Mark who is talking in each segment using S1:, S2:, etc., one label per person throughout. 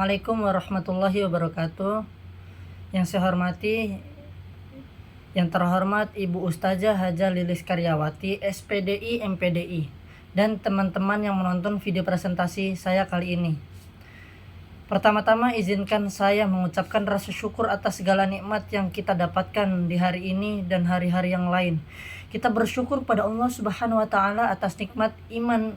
S1: Assalamualaikum warahmatullahi wabarakatuh. Yang saya hormati, yang terhormat Ibu Ustazah Haja Lilis Karyawati, SPDI MPDI, dan teman-teman yang menonton video presentasi saya kali ini. Pertama-tama izinkan saya mengucapkan rasa syukur atas segala nikmat yang kita dapatkan di hari ini dan hari-hari yang lain. Kita bersyukur pada Allah Subhanahu wa taala atas nikmat iman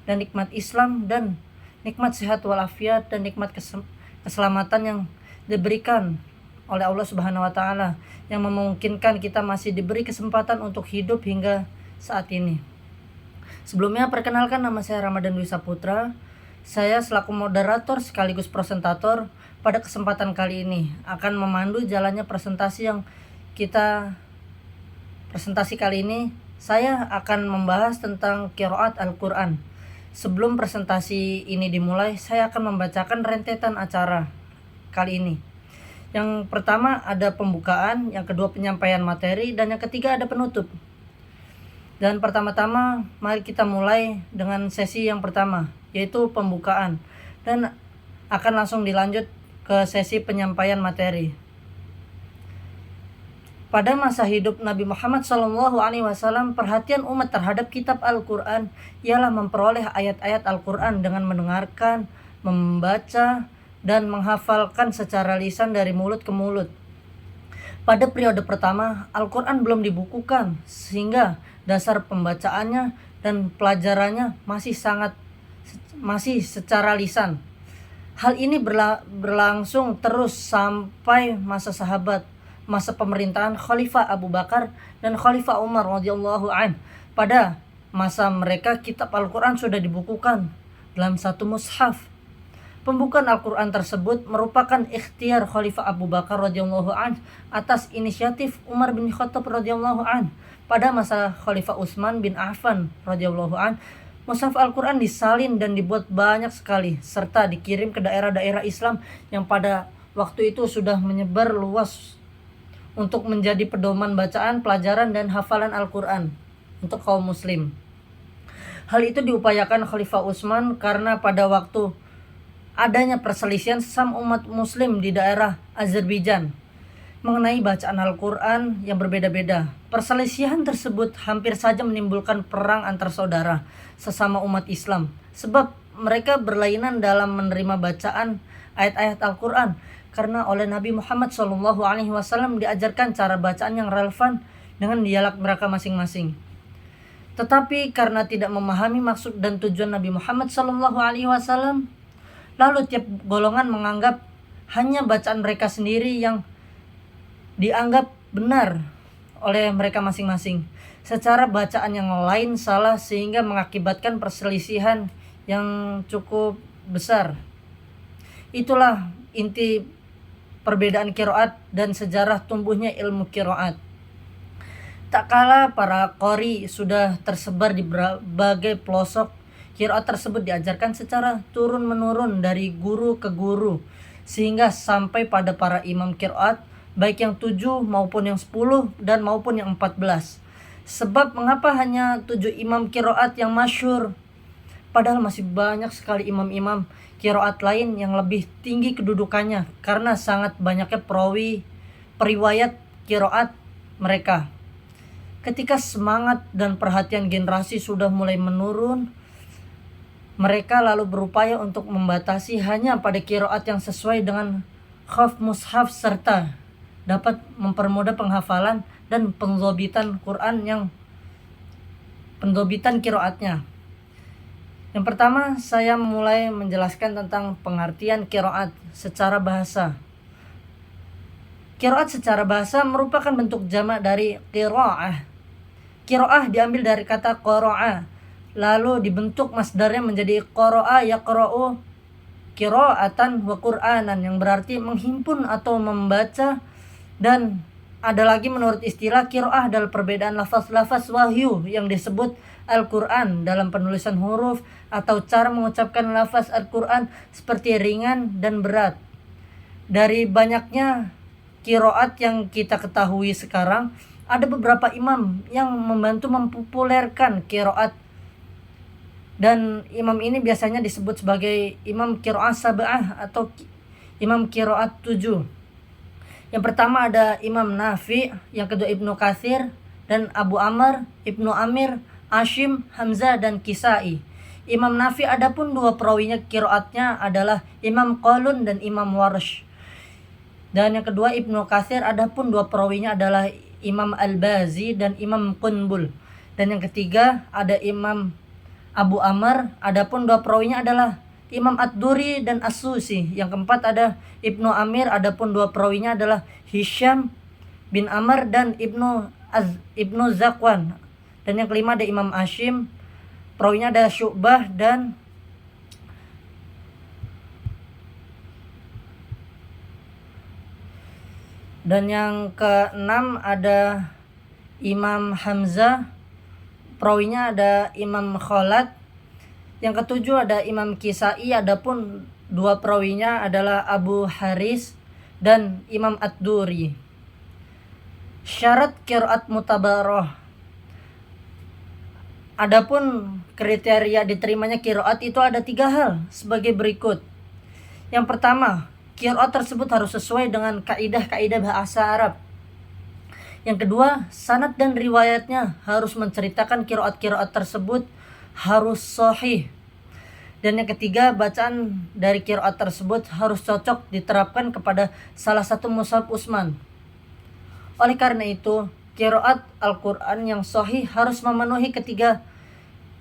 S1: dan nikmat Islam dan nikmat sehat walafiat dan nikmat keselamatan yang diberikan oleh Allah Subhanahu wa taala yang memungkinkan kita masih diberi kesempatan untuk hidup hingga saat ini. Sebelumnya perkenalkan, nama saya Ramadan Dwi Saputra. Saya selaku moderator sekaligus presentator pada kesempatan kali ini akan memandu jalannya presentasi kali ini. Saya akan membahas tentang qiraat Al-Quran. Sebelum presentasi ini dimulai, saya akan membacakan rentetan acara kali ini. Yang pertama ada pembukaan, yang kedua penyampaian materi, dan yang ketiga ada penutup. Dan pertama-tama mari kita mulai dengan sesi yang pertama, yaitu pembukaan, dan akan langsung dilanjut ke sesi penyampaian materi. Pada masa hidup Nabi Muhammad SAW, perhatian umat terhadap kitab Al-Quran ialah memperoleh ayat-ayat Al-Quran dengan mendengarkan, membaca, dan menghafalkan secara lisan dari mulut ke mulut. Pada periode pertama, Al-Quran belum dibukukan, sehingga dasar pembacaannya dan pelajarannya masih secara lisan. Hal ini berlangsung terus sampai masa sahabat, masa pemerintahan Khalifah Abu Bakar dan Khalifah Umar radhiyallahu an. Pada masa mereka kitab Al-Quran sudah dibukukan dalam satu mushaf. Pembukaan Al-Quran tersebut merupakan ikhtiar Khalifah Abu Bakar radhiyallahu an atas inisiatif Umar bin Khattab radhiyallahu an. Pada masa Khalifah Utsman bin Affan radhiyallahu an, mushaf Al-Quran disalin dan dibuat banyak sekali serta dikirim ke daerah-daerah Islam yang pada waktu itu sudah menyebar luas untuk menjadi pedoman bacaan, pelajaran, dan hafalan Al-Quran untuk kaum muslim. Hal itu diupayakan Khalifah Utsman karena pada waktu adanya perselisihan sesama umat muslim di daerah Azerbaijan mengenai bacaan Al-Quran yang berbeda-beda. Perselisihan tersebut hampir saja menimbulkan perang antar saudara sesama umat Islam, sebab mereka berlainan dalam menerima bacaan ayat-ayat Al-Quran, karena oleh Nabi Muhammad SAW diajarkan cara bacaan yang relevan dengan dialek mereka masing-masing. Tetapi karena tidak memahami maksud dan tujuan Nabi Muhammad SAW, lalu tiap golongan menganggap hanya bacaan mereka sendiri yang dianggap benar oleh mereka masing-masing, secara bacaan yang lain salah, sehingga mengakibatkan perselisihan yang cukup besar. Itulah inti perbedaan qiraat dan sejarah tumbuhnya ilmu qiraat. Tak kala para qori sudah tersebar di berbagai pelosok, qiraat tersebut diajarkan secara turun-menurun dari guru ke guru, sehingga sampai pada para imam qiraat, baik yang 7 maupun yang 10 dan maupun yang 14. Sebab mengapa hanya 7 imam qiraat yang masyhur, padahal masih banyak sekali imam-imam qiraat lain yang lebih tinggi kedudukannya karena sangat banyaknya periwayat qiraat mereka. Ketika semangat dan perhatian generasi sudah mulai menurun, mereka lalu berupaya untuk membatasi hanya pada qiraat yang sesuai dengan khaf mushaf serta dapat mempermudah penghafalan dan pendhabitan qiraatnya. Yang pertama, saya mulai menjelaskan tentang pengertian qiraat secara bahasa. Qiraat secara bahasa merupakan bentuk jamak dari qiraah. Qiraah diambil dari kata qara'a, lalu dibentuk masdarnya menjadi qara'a yaqra'u qira'atan wa qur'anan, yang berarti menghimpun atau membaca. Dan ada lagi menurut istilah qiraah adalah perbedaan lafaz-lafaz wahyu yang disebut Al-Quran dalam penulisan huruf atau cara mengucapkan lafaz Al-Quran seperti ringan dan berat. Dari banyaknya qiraat yang kita ketahui sekarang, ada beberapa imam yang membantu mempopulerkan qiraat Dan imam ini biasanya disebut sebagai imam qiraat sab'ah atau imam qiraat 7. Yang pertama ada Imam Nafi, yang kedua Ibnu Katsir dan Abu Amr, Ibnu Amir, Asyim, Hamzah dan Kisai. Imam Nafi adapun dua perawinya qiraatnya adalah Imam Qalun dan Imam Warsh. Dan yang kedua Ibnu Katsir adapun dua perawinya adalah Imam Al-Bazi dan Imam Qunbul. Dan yang ketiga ada Imam Abu Amr, adapun dua perawinya adalah Imam Ad-Duri dan As-Susi. Yang keempat ada Ibnu Amir, adapun dua perawinya adalah Hisham bin Amr dan Ibnu Zakwan. Dan yang kelima ada Imam Asyim, perawinya ada Syu'bah dan yang keenam ada Imam Hamzah, perawinya ada Imam Khalad. Yang ketujuh ada Imam Kisai, adapun dua perawinya adalah Abu Haris dan Imam Ad-Duri. Syarat qiraat mutabarah. Adapun kriteria diterimanya qiraat itu ada 3 hal sebagai berikut. Yang pertama, qiraat tersebut harus sesuai dengan kaidah-kaidah bahasa Arab. Yang kedua, sanad dan riwayatnya harus menceritakan qiraat-qiraat tersebut harus sahih. Dan yang ketiga, bacaan dari qiraat tersebut harus cocok diterapkan kepada salah satu mushaf Utsman. Oleh karena itu, qiraat Al-Quran yang sahih harus memenuhi ketiga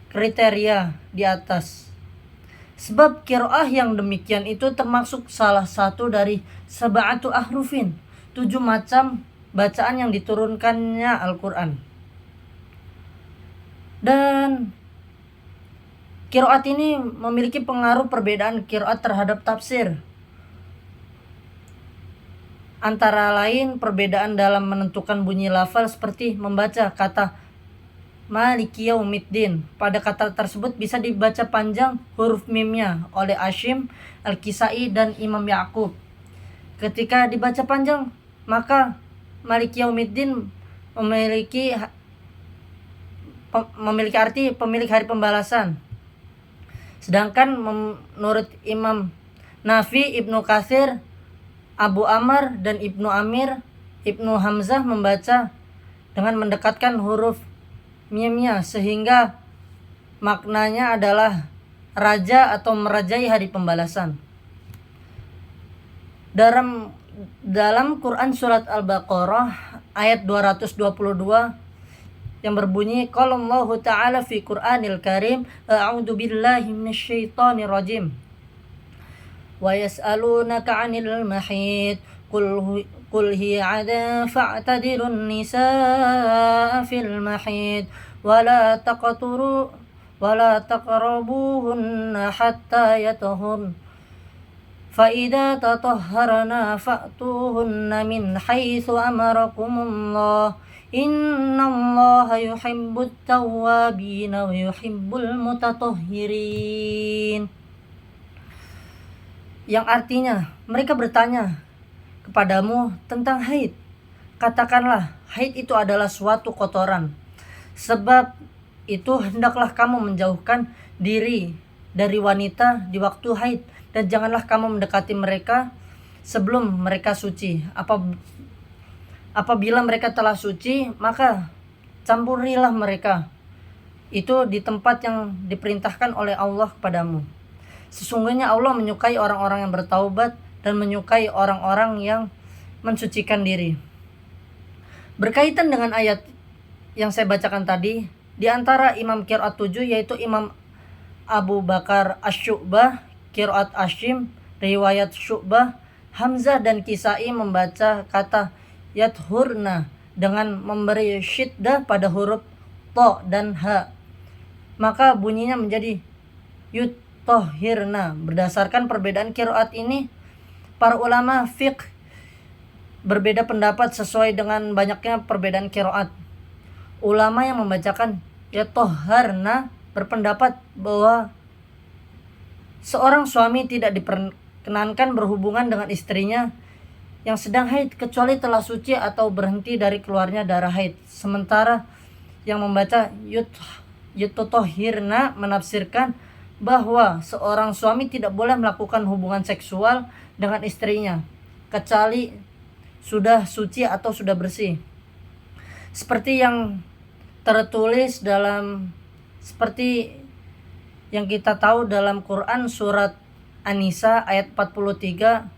S1: kriteria di atas. Sebab qiraah yang demikian itu termasuk salah satu dari sab'atu ahrufin, 7 macam bacaan yang diturunkannya Al-Quran. Dan qiraat ini memiliki pengaruh perbedaan qiraat terhadap tafsir. Antara lain perbedaan dalam menentukan bunyi lafal seperti membaca kata Maliki Yaumiddin. Pada kata tersebut bisa dibaca panjang huruf mimnya oleh Asyim, Al-Kisai dan Imam Ya'qub. Ketika dibaca panjang, maka Maliki Yaumiddin memiliki arti pemilik hari pembalasan. Sedangkan menurut Imam Nafi, Ibnu Katsir, Abu Amr dan Ibnu Amir, Ibnu Hamzah membaca dengan mendekatkan huruf mimnya sehingga maknanya adalah raja atau merajai hari pembalasan. Dalam Quran surat Al-Baqarah ayat 222 yang berbunyi qala Allah Ta'ala fi Qur'anil Karim a'udzu billahi minasyaitonir rajim wa yas'alunaka 'anil mahid qul hiya 'adha fa'tadirun nisaa fil mahid wa la taqrabuhunna hatta yatahun fa idza tatahharna fa'tuhunna min haitsu amarakumullah innallaha yuhibbut tawwabin wa yuhibbul mutatahhirin. Yang artinya, mereka bertanya kepadamu tentang haid. Katakanlah, haid itu adalah suatu kotoran. Sebab itu hendaklah kamu menjauhkan diri dari wanita di waktu haid, dan janganlah kamu mendekati mereka sebelum mereka suci. Apabila mereka telah suci, maka campurilah mereka itu di tempat yang diperintahkan oleh Allah kepadamu. Sesungguhnya Allah menyukai orang-orang yang bertaubat dan menyukai orang-orang yang mensucikan diri. Berkaitan dengan ayat yang saya bacakan tadi, di antara imam qiraat 7 yaitu Imam Abu Bakar Asy-Syu'bah, qiraat Asyim, riwayat Syu'bah, Hamzah dan Kisai membaca kata yathurna dengan memberi syiddah pada huruf to dan ha, maka bunyinya menjadi yutahhirna. Berdasarkan perbedaan qiraat ini, para ulama fiqh berbeda pendapat sesuai dengan banyaknya perbedaan qiraat. Ulama yang membacakan yatahharna berpendapat bahwa seorang suami tidak diperkenankan berhubungan dengan istrinya yang sedang haid kecuali telah suci Yutotohirna menafsirkan bahwa seorang suami tidak boleh melakukan hubungan seksual dengan istrinya kecuali sudah suci atau sudah bersih. Seperti yang tertulis seperti yang kita tahu dalam Quran surat An-Nisa ayat 43.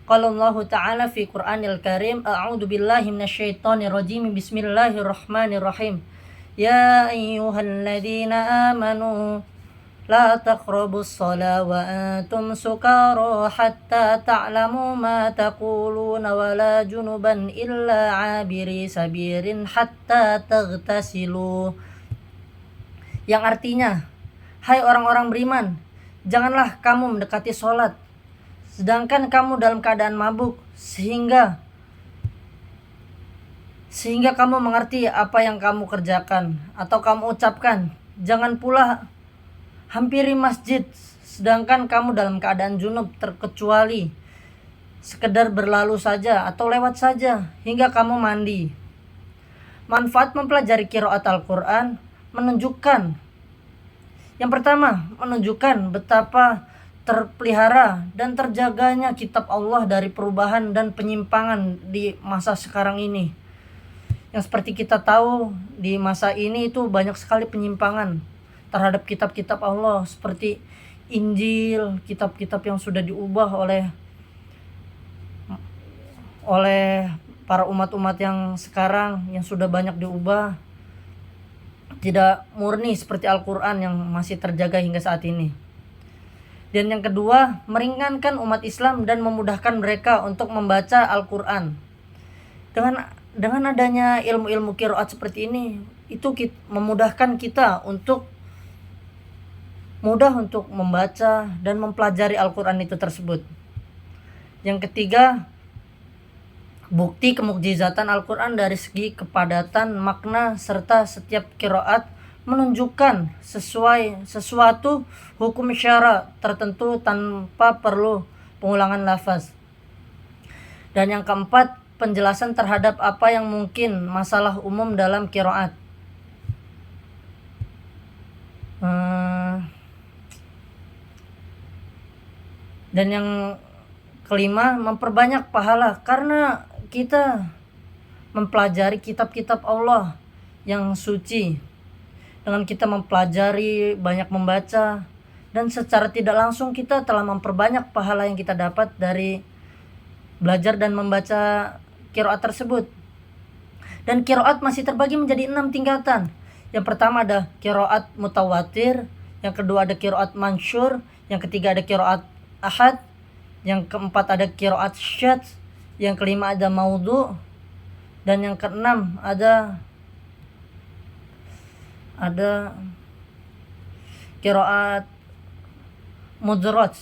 S1: Qala Allah Ta'ala fi Qur'anil Karim, a'udzu billahi minasyaitonir rajim, bismillahirrahmanirrahim. Ya ayyuhalladzina amanu la taqrabus shala wa antum sukara hatta ta'lamu ma taquluna wa la junuban illa 'abiri sabirin hatta taghtasilu. Yang artinya, hai orang-orang beriman, janganlah kamu mendekati sholat sedangkan kamu dalam keadaan mabuk sehingga kamu mengerti apa yang kamu kerjakan atau kamu ucapkan. Jangan pula hampiri masjid sedangkan kamu dalam keadaan junub terkecuali sekedar berlalu saja atau lewat saja hingga kamu mandi. Manfaat mempelajari qiraat Al-Quran menunjukkan, yang pertama, menunjukkan betapa terpelihara dan terjaganya kitab Allah dari perubahan dan penyimpangan di masa sekarang ini. Yang seperti kita tahu, di masa ini itu banyak sekali penyimpangan terhadap kitab-kitab Allah, seperti Injil, kitab-kitab yang sudah diubah oleh para umat-umat yang sekarang, yang sudah banyak diubah, tidak murni seperti Al-Quran yang masih terjaga hingga saat ini. Dan yang kedua, meringankan umat Islam dan memudahkan mereka untuk membaca Al-Quran. Dengan adanya ilmu-ilmu qiraat seperti ini, itu memudahkan kita untuk mudah untuk membaca dan mempelajari Al-Quran itu tersebut. Yang ketiga, bukti kemukjizatan Al-Quran dari segi kepadatan makna serta setiap qiraat menunjukkan sesuatu hukum syara tertentu tanpa perlu pengulangan lafaz. Dan yang keempat, penjelasan terhadap apa yang mungkin masalah umum dalam qiraat. Dan yang kelima, memperbanyak pahala karena kita mempelajari kitab-kitab Allah yang suci. Dengan kita mempelajari, banyak membaca, dan secara tidak langsung kita telah memperbanyak pahala yang kita dapat dari belajar dan membaca qiraat tersebut. Dan qiraat masih terbagi menjadi 6 tingkatan. Yang pertama ada qiraat mutawatir, yang kedua ada qiraat mansyur, yang ketiga ada qiraat ahad, yang keempat ada qiraat syadz, yang kelima ada maudhu, dan yang keenam ada qiraat mudraj.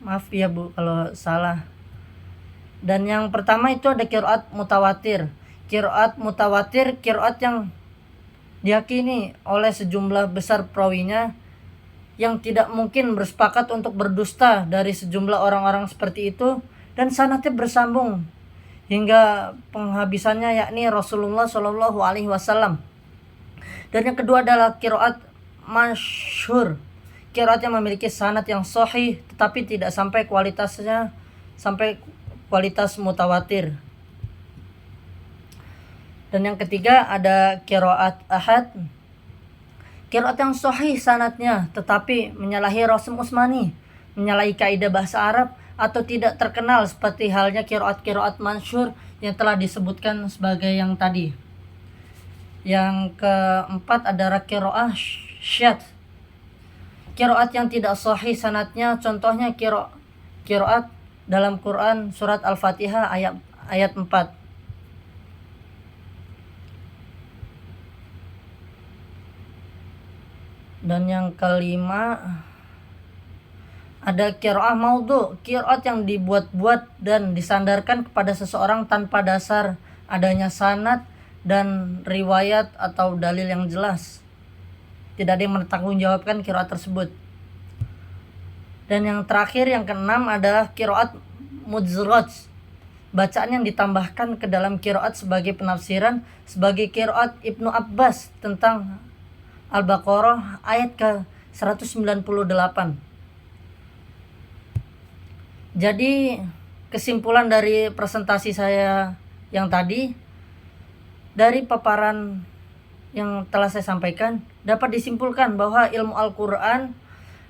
S1: Maaf ya Bu kalau salah. Dan yang pertama itu ada qiraat mutawatir. Qiraat mutawatir, qiraat yang diyakini oleh sejumlah besar perawinya yang tidak mungkin bersepakat untuk berdusta dari sejumlah orang-orang seperti itu, dan sanadnya bersambung hingga penghabisannya, yakni Rasulullah Shallallahu Alaihi Wasallam. Dan yang kedua adalah qiraat masyhur, qiraat yang memiliki sanad yang sahih tetapi tidak sampai kualitas mutawatir. Dan yang ketiga ada qiraat ahad, qiraat yang sahih sanadnya tetapi menyalahi Rasim Utsmani, menyalahi kaidah bahasa Arab, atau tidak terkenal seperti halnya qiraat masyhur yang telah disebutkan sebagai yang tadi. Yang keempat adalah qiraat syadz, qiraat yang tidak sahih sanadnya, contohnya qiraat dalam Quran surat Al-Fatihah ayat 4. Dan yang kelima ada qiraat maudhu, qiraat yang dibuat-buat dan disandarkan kepada seseorang tanpa dasar adanya sanad dan riwayat atau dalil yang jelas. Tidak ada yang menanggungjawabkan qiraat tersebut. Dan yang terakhir, yang keenam adalah qiraat mudraj, bacaan yang ditambahkan ke dalam qiraat sebagai penafsiran, sebagai qiraat Ibnu Abbas tentang Al-Baqarah ayat ke-198. Jadi kesimpulan dari presentasi saya yang tadi, dari paparan yang telah saya sampaikan, dapat disimpulkan bahwa ilmu Al-Quran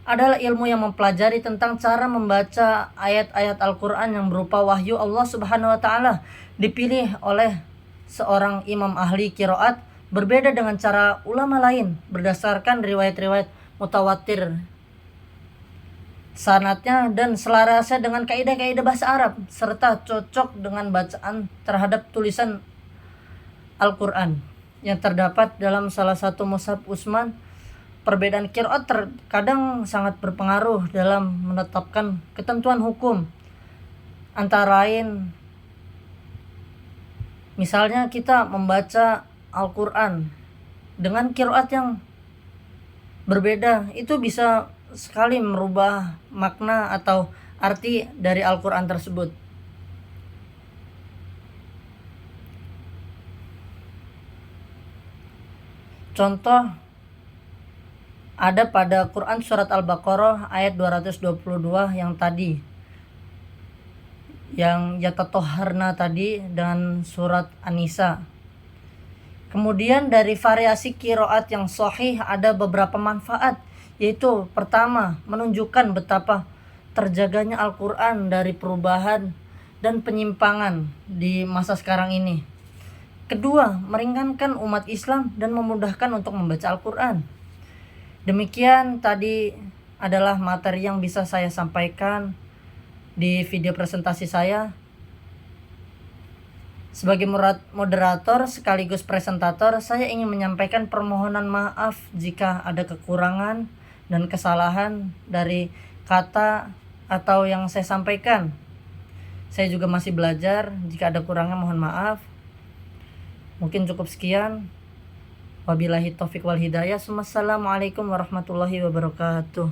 S1: adalah ilmu yang mempelajari tentang cara membaca ayat-ayat Al-Quran yang berupa wahyu Allah Subhanahu wa Ta'ala, dipilih oleh seorang imam ahli qiraat, berbeda dengan cara ulama lain berdasarkan riwayat-riwayat mutawatir sanadnya dan selarasnya dengan kaidah-kaidah bahasa Arab, serta cocok dengan bacaan terhadap tulisan Al-Quran yang terdapat dalam salah satu mushaf Utsman. Perbedaan qiraat terkadang sangat berpengaruh dalam menetapkan ketentuan hukum. Antara lain, misalnya kita membaca Al-Quran dengan qiraat yang berbeda, itu bisa sekali merubah makna atau arti dari Al-Quran tersebut. Contoh ada pada Quran surat Al-Baqarah ayat 222 yang tadi, yang yatatoharna tadi, dan surat An-Nisa. Kemudian dari variasi qiraat yang sahih ada beberapa manfaat, yaitu pertama, menunjukkan betapa terjaganya Al-Quran dari perubahan dan penyimpangan di masa sekarang ini. Kedua, meringankan umat Islam dan memudahkan untuk membaca Al-Quran. Demikian tadi adalah materi yang bisa saya sampaikan di video presentasi saya. Sebagai moderator sekaligus presentator, saya ingin menyampaikan permohonan maaf jika ada kekurangan dan kesalahan dari kata atau yang saya sampaikan. Saya juga masih belajar, jika ada kurangnya mohon maaf. Mungkin cukup sekian. Wabillahi taufiq wal hidayah. Wassalamualaikum warahmatullahi wabarakatuh.